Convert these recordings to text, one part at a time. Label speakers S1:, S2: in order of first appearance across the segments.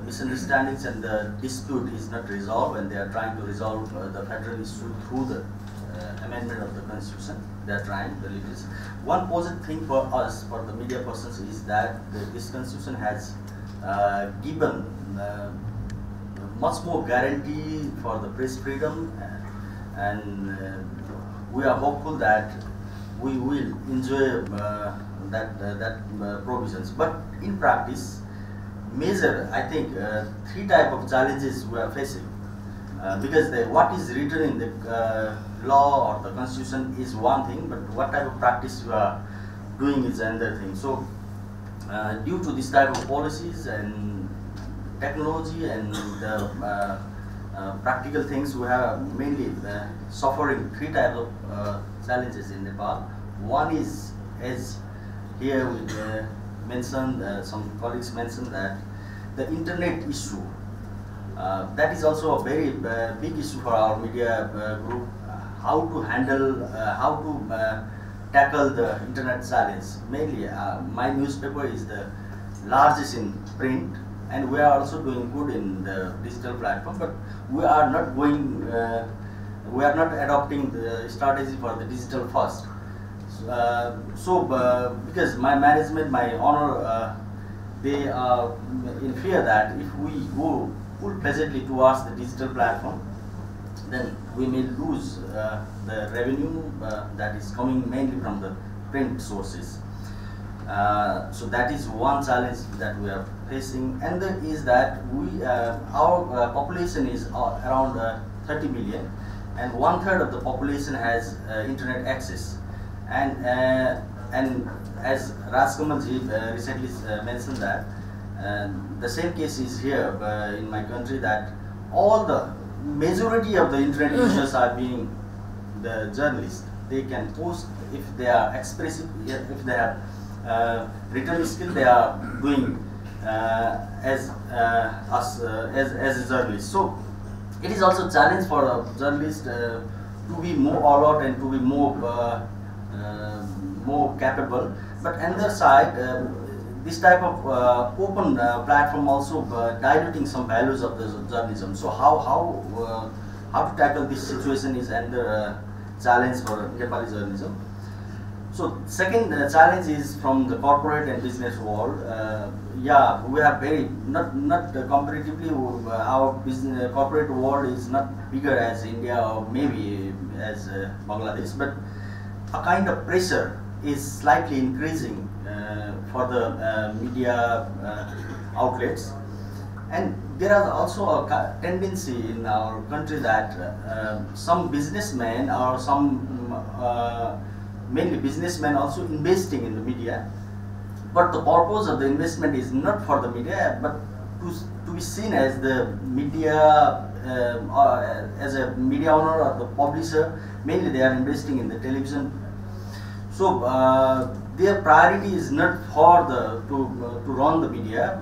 S1: misunderstandings and the dispute is not resolved, and they are trying to resolve the federal issue through the amendment of the constitution. They are trying, the leaders. One positive thing for us, for the media persons, is that this constitution has given much more guarantee for the press freedom, and we are hopeful that we will enjoy that provisions. But in practice, I think, three type of challenges we are facing, because what is written in the law or the constitution is one thing, but what type of practice you are doing is another thing. So due to this type of policies and technology and the practical things, we have mainly suffering three types of challenges in Nepal. One is, as here we mentioned, some colleagues mentioned, that the internet issue. That is also a very big issue for our media group. How to handle, how to tackle the internet challenge. Mainly, my newspaper is the largest in print, and we are also doing good in the digital platform. But we are not going, we are not adopting the strategy for the digital first. Because my management, my honor, they are in fear that if we go full-fledgedly towards the digital platform, then we may lose the revenue that is coming mainly from the print sources. So that is one challenge that we are facing. And then is that our population is around 30 million, and 1/3 of the population has internet access. And as Rajkamalji recently mentioned, that the same case is here in my country, that all the majority of the internet users are being the journalists. They can post if they are expressive, if they have written skill, they are doing as a journalist. So it is also a challenge for a journalist to be more alert and to be more capable. But another side, this type of open platform also diluting some values of the journalism. So how to tackle this situation is another challenge for Nepali journalism. So second challenge is from the corporate and business world. Yeah, we have very not comparatively, our business corporate world is not bigger as India or maybe as Bangladesh, but a kind of pressure is slightly increasing for the media outlets. And there is also a tendency in our country that some businessmen or some mainly businessmen also investing in the media, but the purpose of the investment is not for the media, but to be seen as the media, or as a media owner or the publisher. Mainly they are investing in the television. So their priority is not for to run the media.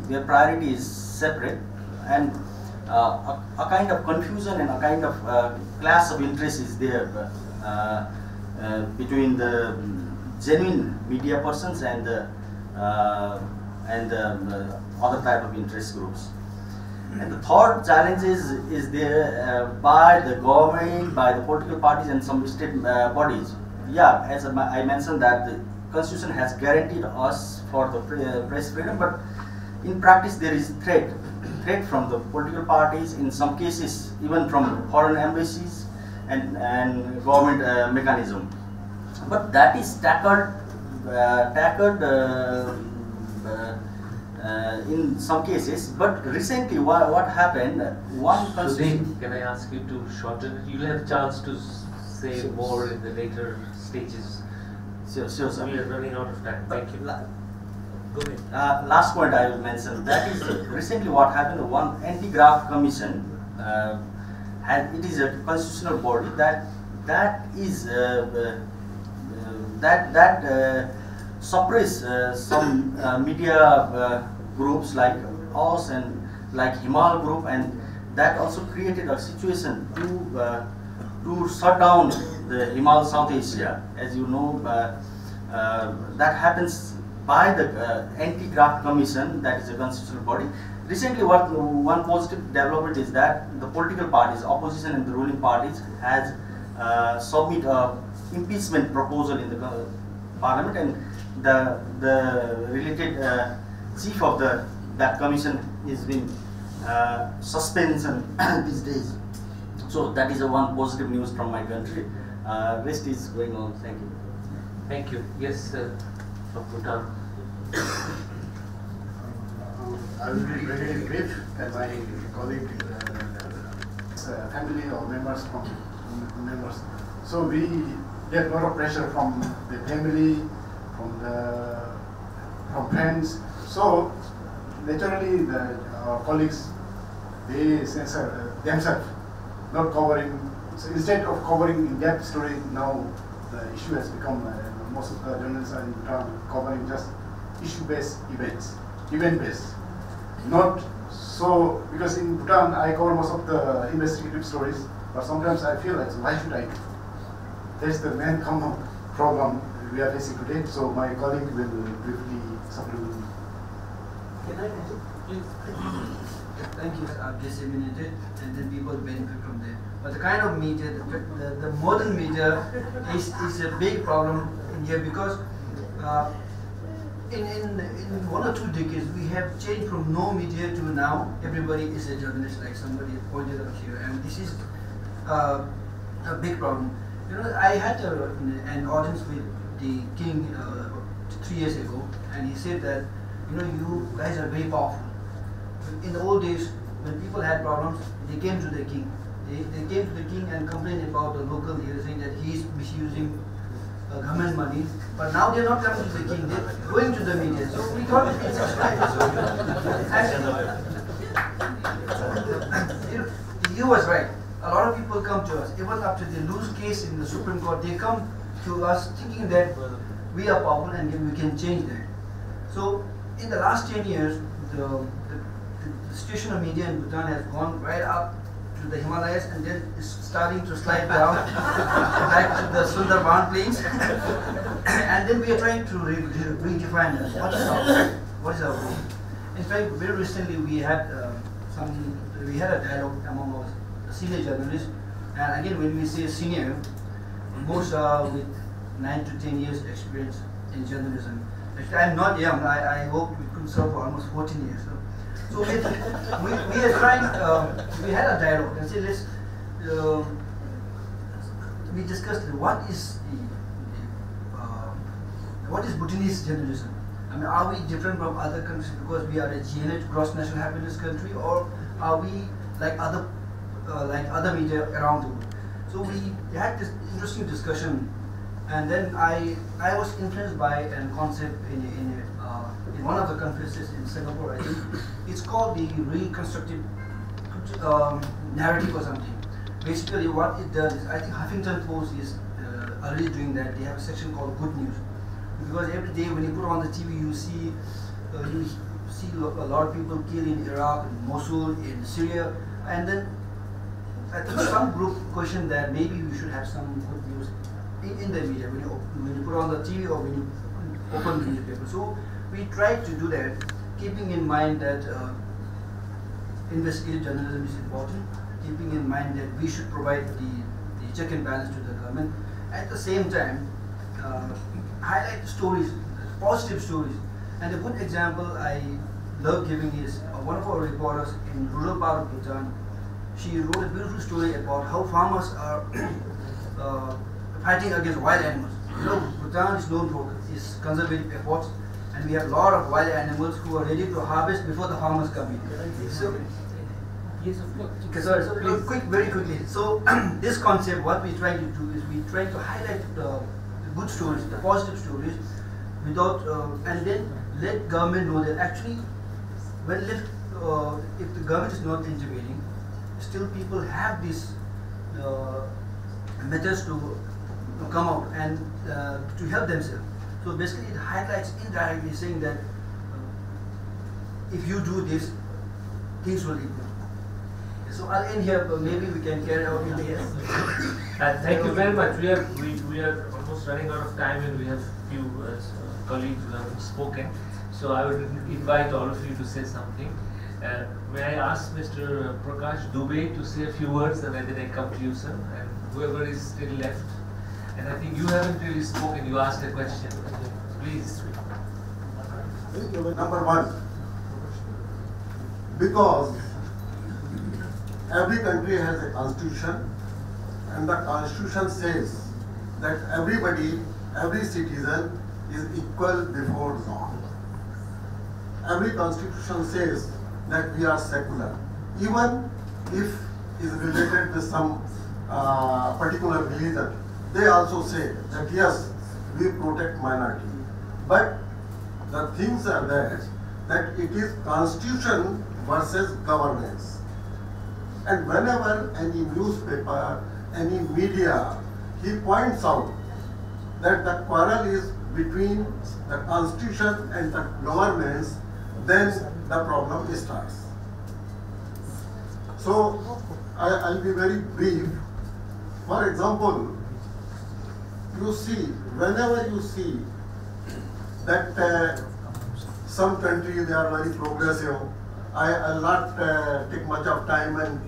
S1: Their priority is separate, and a kind of confusion and a kind of clash of interest is there between the genuine media persons and the other type of interest groups. And the third challenge is there by the government, by the political parties and some state bodies. Yeah, as I mentioned, that the constitution has guaranteed us for the press freedom, but in practice there is threat from the political parties, in some cases even from foreign embassies and government mechanism. But that is tackled in some cases. But recently, what happened?
S2: Sudeep, can I ask you to shorten it? You'll have a chance to say more in the later stages.
S1: Sure, sir.
S2: We are running out of time. Thank you. Go ahead.
S1: Last point I will mention, that is recently what happened. One anti-graft commission, it is a constitutional body that is suppress some media groups like us and like Himal Group, and that also created a situation to shut down the Himal South Asia. As you know, that happens by the anti-graft commission, that is a constitutional body. Recently, one positive development is that the political parties, opposition and the ruling parties, has submit a impeachment proposal in the parliament, and the related chief of that commission is being suspension these days. So that is a one positive news from my country. Rest is going on. Thank you.
S2: Thank you. Yes, from Bhutan.
S3: I will be very brief, and my colleague, family or members from members. So we get a lot of pressure from the family, from friends. So naturally, our colleagues, they censor themselves, not covering. So instead of covering in-depth story, now the issue has become most of the journalists are in Bhutan covering just issue-based events, event-based. Not so, because in Bhutan I cover most of the investigative stories, but sometimes I feel like, why should I do? That's the main common problem we are facing today. So my colleague will briefly supplement.
S4: Can I please? Thank you. I've disseminated, and then people benefit from there. But the kind of media, the modern media, is a big problem in here because in 1 or 2 decades we have changed from no media to now everybody is a journalist, like somebody pointed out here, and this is a big problem. You know, I had an audience with the king 3 years ago, and he said that, you know, you guys are very powerful. In the old days, when people had problems, they came to the king. They came to the king and complained about the local leader, saying that he is misusing government money. But now they are not coming to the king, they are going to the media. So we thought it's right. You was right. A lot of people come to us, even after they lose case in the Supreme Court, they come to us thinking that we are powerful and we can change that. So in the last 10 years, the situation of media in Bhutan has gone right up to the Himalayas and then is starting to slide down back to the Sundarban plains. And then we are trying to redefine what is our role. In fact, very recently we had a dialogue among our senior journalists, and again when we say senior, most are with 9 to 10 years experience in journalism. Actually, I'm not young. I hope we could serve for almost 14 years. So we are trying. We had a dialogue and said, let's. We discussed what is Bhutanese journalism. I mean, are we different from other countries because we are a GNH, gross national happiness country, or are we like other media around the world? So we had this interesting discussion, and then I was influenced by a concept in one of the conferences in Singapore. I think it's called the reconstructive narrative or something. Basically, what it does is, I think Huffington Post is already doing that. They have a section called Good News, because every day when you put on the TV, you see a lot of people killed in Iraq, in Mosul, in Syria, and then I think some group questioned that maybe we should have some good news in the media when you put on the TV or when you open the newspaper. So we tried to do that, keeping in mind that investigative journalism is important, keeping in mind that we should provide the check and balance to the government. At the same time, highlight the stories, positive stories. And a good example I love giving is one of our reporters in rural part of Bhutan. She wrote a beautiful story about how farmers are fighting against wild animals. You know, Bhutan is known for its conservative efforts, and we have a lot of wild animals who are ready to harvest before the farmers come in. So,
S2: yes, of course.
S4: So, very quickly. So, this concept, what we try to do is we try to highlight the good stories, the positive stories, without and then let government know that actually, if the government is not intervening, still people have these methods to come out and to help themselves. So basically it highlights indirectly saying that if you do this, things will improve. So I'll end here, but maybe we can carry out in the end.
S2: Thank you very much. We are almost running out of time, and we have few colleagues who have spoken. So I would invite all of you to say something. May I ask Mr. Prakash Dubey to say a few words, and then I come to you, sir, and whoever is still left. And I think you haven't really spoken. You asked a question. Please.
S5: Number one, because every country has a constitution, and the constitution says that everybody, every citizen is equal before law. Every constitution says that we are secular, even if is related with some particular religion. They also say that yes, we protect minority. But the things are that it is constitution versus governance. And whenever any newspaper, any media, he points out that the quarrel is between the constitution and the governance, then the problem starts. So I'll be very brief. For example, you see, whenever you see that some country, they are very progressive, I'll not take much of time and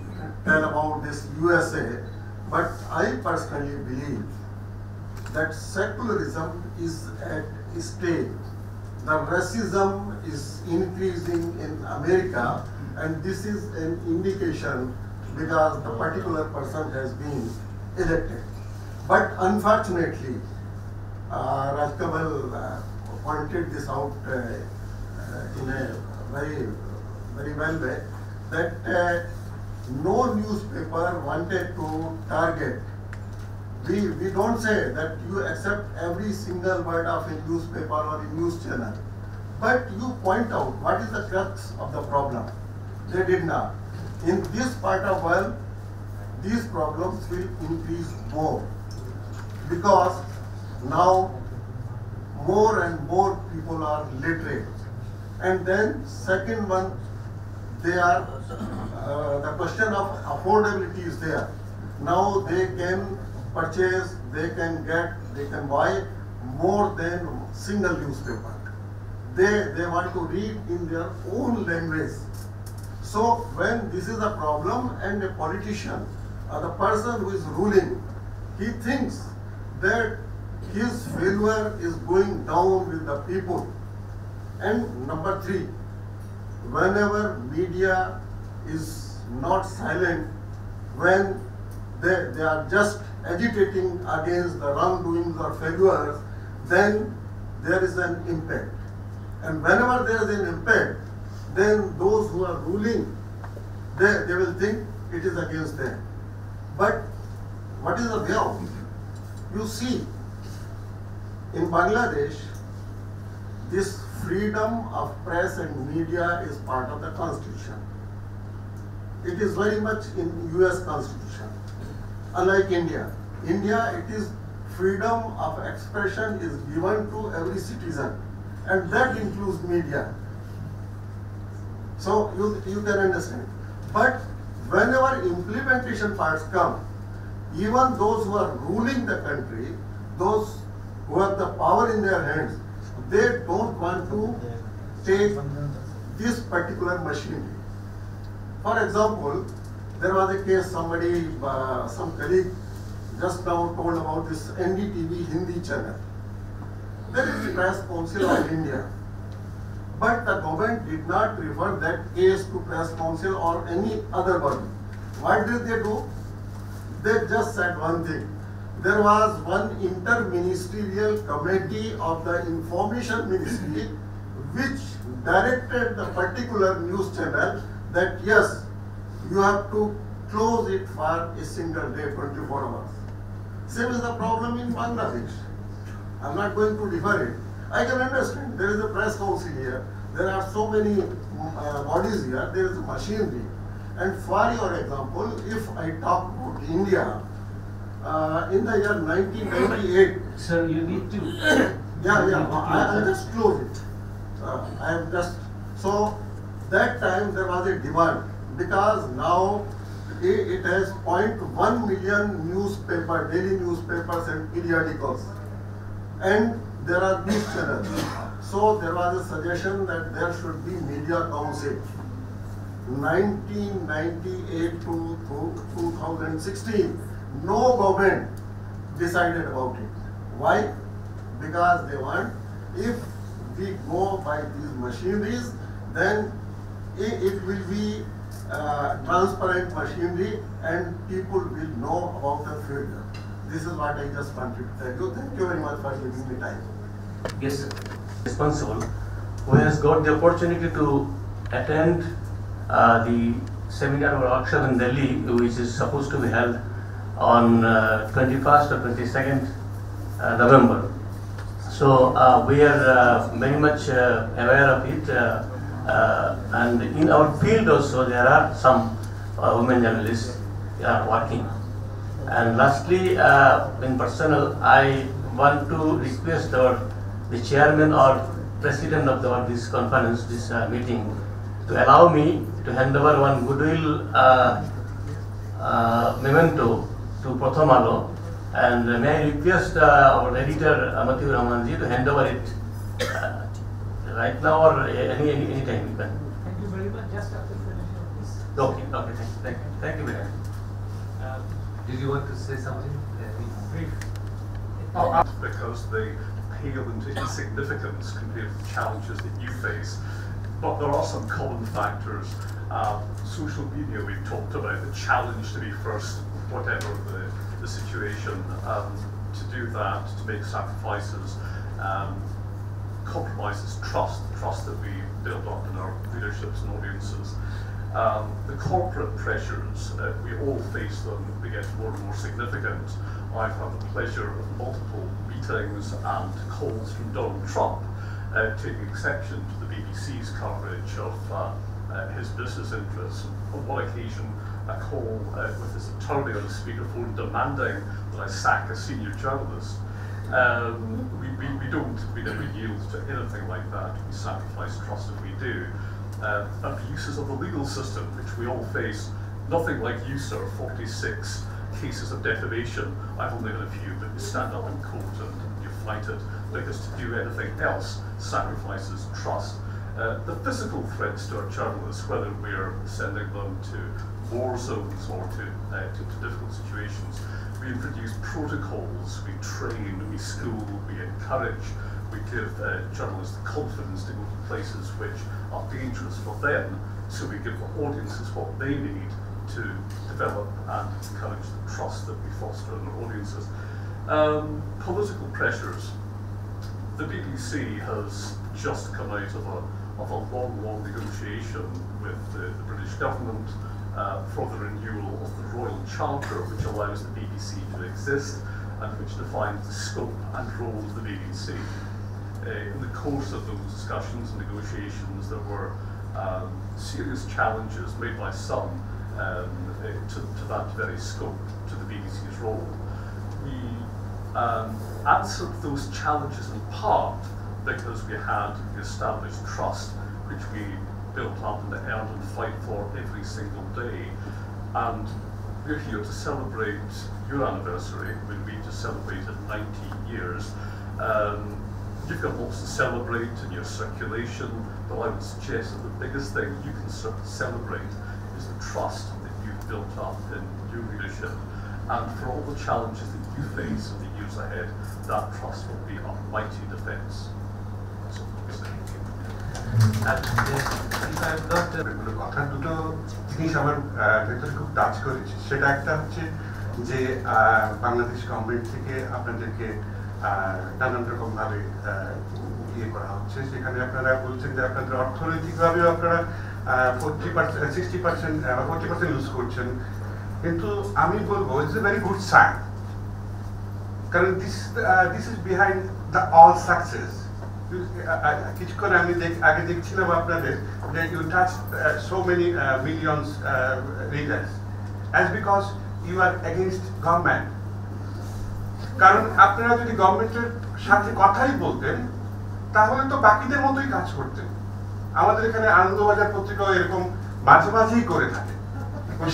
S5: tell about this USA, but I personally believe that secularism is at stake. The racism is increasing in America, and this is an indication because the particular person has been elected. But unfortunately, Rajkamal pointed this out in a very well way, that no newspaper wanted to target. We don't say that you accept every single word of a newspaper or a news channel, but you point out what is the crux of the problem. They did not. In this part of the world, these problems will increase more, because now more and more people are literate. And then second one, they are, the question of affordability is there. Now they can purchase, they can buy more than single newspaper. They want to read in their own language. So when this is a problem and a politician, the person who is ruling, he thinks that his failure is going down with the people. And number three, whenever media is not silent, when they are just agitating against the wrongdoings or failures, then there is an impact. And whenever there is an impact, then those who are ruling, they will think it is against them. But what is the way out? You see, in Bangladesh, this freedom of press and media is part of the constitution. It is very much in US constitution. Unlike India. India, it is freedom of expression is given to every citizen, and that includes media. So you can understand. But whenever implementation parts come, even those who are ruling the country, those who have the power in their hands, they don't want to take this particular machinery. For example, there was a case, somebody, some colleague just now told about this NDTV Hindi channel. There is the Press Council of India. But the government did not refer that case to Press Council or any other body. What did they do? They just said one thing. There was one interministerial committee of the Information Ministry which directed the particular news channel that yes, you have to close it for a single day, 24 hours. Same is the problem in Bangladesh. I'm not going to refer it. I can understand, there is a press council here, there are so many bodies here, there is a machinery. And for your example, if I talk about India, in the year 1998.
S2: Sir, you need to.
S5: I'll just close it. So that time there was a demand, because now it has 0.1 million newspaper, daily newspapers and periodicals. And there are news channels. So there was a suggestion that there should be media council. 1998 to 2016, no government decided about it. Why? Because they want, if we go by these machineries, then it will be transparent machinery and people will know about the field. This is what I just wanted to tell you. Thank you very much for giving me time.
S6: Yes, sir. Responsible, who has got the opportunity to attend the seminar or workshop in Delhi, which is supposed to be held on 21st or 22nd November. So we are very much aware of it, and in our field also there are some women journalists working. And lastly, in personal, I want to request the chairman or president of this conference, this meeting, to allow me to hand over one goodwill memento to Pratham Alo, and may I request our editor Matiur Rahmanji to hand over it right now or any time you can.
S7: Thank you very much. Just after finishing this.
S6: Okay, thank you very much.
S2: Did you want to say something?
S7: Brief.
S8: Because they pale into insignificance compared to the challenges that you face. But there are some common factors. Social media, we've talked about the challenge to be first, whatever the situation. To do that, to make sacrifices, compromises trust that we build up in our readerships and audiences. The corporate pressures, we all face them, they get more and more significant. I've had the pleasure of multiple meetings and calls from Donald Trump, taking exception to the BBC's coverage of his business interests. On one occasion, a call with his attorney on the speakerphone demanding that I sack a senior journalist. We never yield to anything like that. We sacrifice trust if we do. Abuses of the legal system, which we all face. Nothing like you, sir, 46 cases of defamation. I've only had a few, but you stand up in court and you fight it, because to do anything else sacrifices trust. The physical threats to our journalists, whether we're sending them to war zones or to difficult situations, we introduce protocols, we train, we school, we encourage, we give journalists the confidence to go to places which are dangerous for them, so we give the audiences what they need to develop and encourage the trust that we foster in our audiences. Political pressures. The BBC has just come out of a long negotiation with the British government for the renewal of the Royal Charter, which allows the BBC to exist and which defines the scope and role of the BBC. In the course of those discussions and negotiations, there were serious challenges made by some to that very scope, to the BBC's role. We answered those challenges in part because we had the established trust, which we built up and earned and fight for every single day. And we're here to celebrate your anniversary, when we just celebrated 90 years. You've got lots to celebrate in your circulation, but I would suggest that the biggest thing you can celebrate is the trust that you've built up in your leadership. And for all the challenges that you face in the years ahead, that trust will be a mighty defense. That's all I'm saying.
S9: কথা দুটো জিনিস আমার ভেতরে খুব touch করেছে। সেটা একটা হচ্ছে যে বাংলাদেশ গভর্নমেন্ট থেকে আপনাদেরকে নানান রকম ভাবে ইয়ে করা হচ্ছে। সেখানে আপনারা বলছেন যে আপনাদের অর্থনৈতিকভাবেও আপনারা 40% লুজ করছেন, কিন্তু আমি বলবো it's a very good sign, কারণ this is behind the all success. কিছুক্ষণ আমি আগে দেখছিলাম আপনাদের যে you touch so many millions readers as because you are against government. কারণ আপনারা যদি গভর্নমেন্টের সাথে কথাই বলতেন তাহলে তো বাকিদের মতোই কাজ করতেন। আমাদের এখানে আনন্দবাজার পত্রিকাও এরকম মাঝে মাঝেই করে থাকে,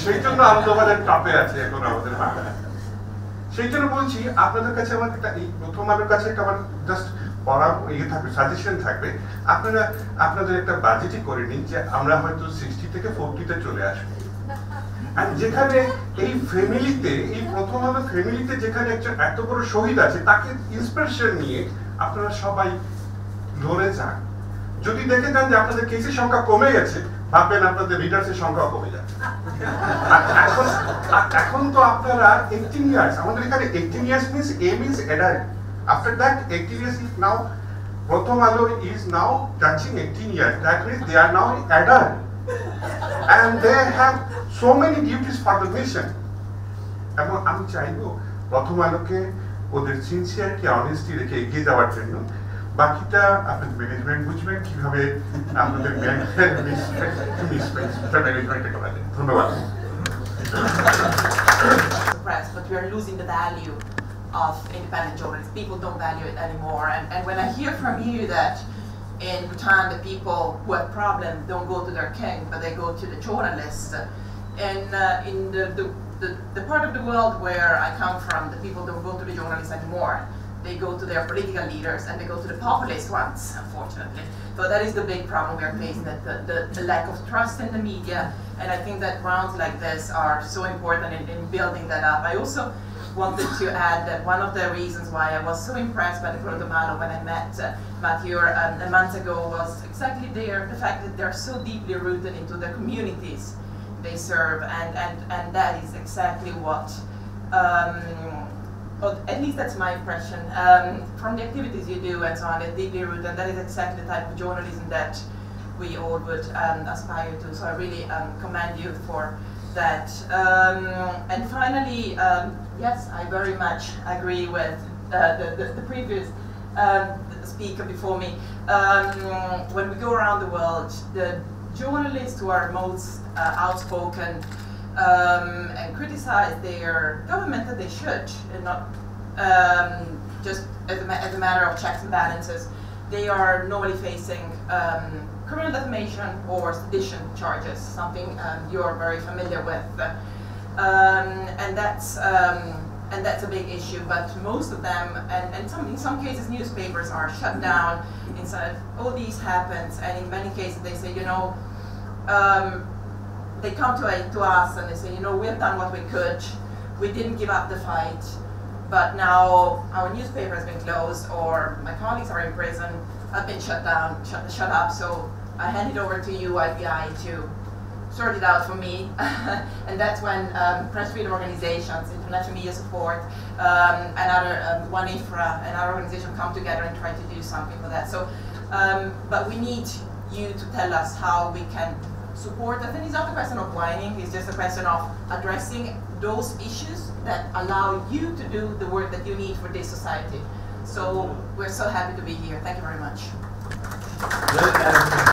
S9: সেই জন্য আনন্দবাজার টপে আছে এখন আমাদের বাংলায়। সেই জন্য বলছি আপনাদের কাছে আমার একটা প্রথম আমার কাছে একটা আমার জাস্ট ইয়ে থাকবে, সাজেশন থাকবে, আপনারা আপনাদের একটা বাজেটই করে নিন যে আমরা হয়তো 60 থেকে 40-তে চলে আসবো। আর যেখানে এই ফ্যামিলিতে, এই প্রথম আলো ফ্যামিলিতে যেখানে একজন এত বড় শহীদ আছে, তাকে ইন্সপিরেশন নিয়ে আপনারা সবাই লড়ে যান। যদি দেখে যান যে আপনাদের কেসের সংখ্যা কমে গেছে, ভাববেন আপনাদের রিডার্সের সংখ্যা কমে যাচ্ছে। এখন তো আপনারা 18 ইয়ার্স, আমাদের এখানে 18 years means a means adult. After that 18 years is now, Prothom Alo is now touching 18 years, that means they are now adult and they have so many duties for the mission. এবং আমি চাইবো প্রথম আলোকে ওদের সিনসিয়ারিটি, অনেস্টি রেখে এগিয়ে যাওয়ার জন্য। বাকিটা আপনাদের ম্যানেজমেন্ট বুঝবেন কিভাবে আপনাদের ম্যানেজমেন্টে করা যায়। ধন্যবাদ।
S10: But we are losing the value of independent journalists. People don't value it anymore. And when I hear from you that in Bhutan the people who have problems don't go to their king, but they go to the journalists, and in the part of the world where I come from, the people don't go to the journalists anymore. They go to their political leaders and they go to the populist ones, unfortunately. So that is the big problem we are facing, that the lack of trust in the media. And I think that rounds like this are so important in building that up. I also wanted to add that one of the reasons why I was so impressed by the Guatemala when I met Matthew a month ago was exactly the fact that they're so deeply rooted into the communities they serve, and that is exactly what well, at least that's my impression from the activities you do and so on. It's deeply rooted, and that is exactly the type of journalism that we all would aspire to. So I really commend you for that. And finally, yes, I very much agree with the previous speaker before me. When we go around the world, the journalists who are most outspoken and criticize their government, that they should, and not just as a matter of checks and balances, they are normally facing criminal defamation or sedition charges, something you're very familiar with, and that's a big issue. But most of them, and in some cases, newspapers are shut down. Inside all these happens, and in many cases they say, you know, they come to us and they say, you know, we've done what we could, we didn't give up the fight, but now our newspaper has been closed, or my colleagues are in prison, I've been shut down, shut up, so I hand it over to you, IPI, to sort it out for me. And that's when press freedom organizations, international media support, and other One IFRA and our organization come together and try to do something for that. So, but we need you to tell us how we can support. I think it's not a question of whining, it's just a question of addressing those issues that allow you to do the work that you need for this society. So we're so happy to be here. Thank you very much.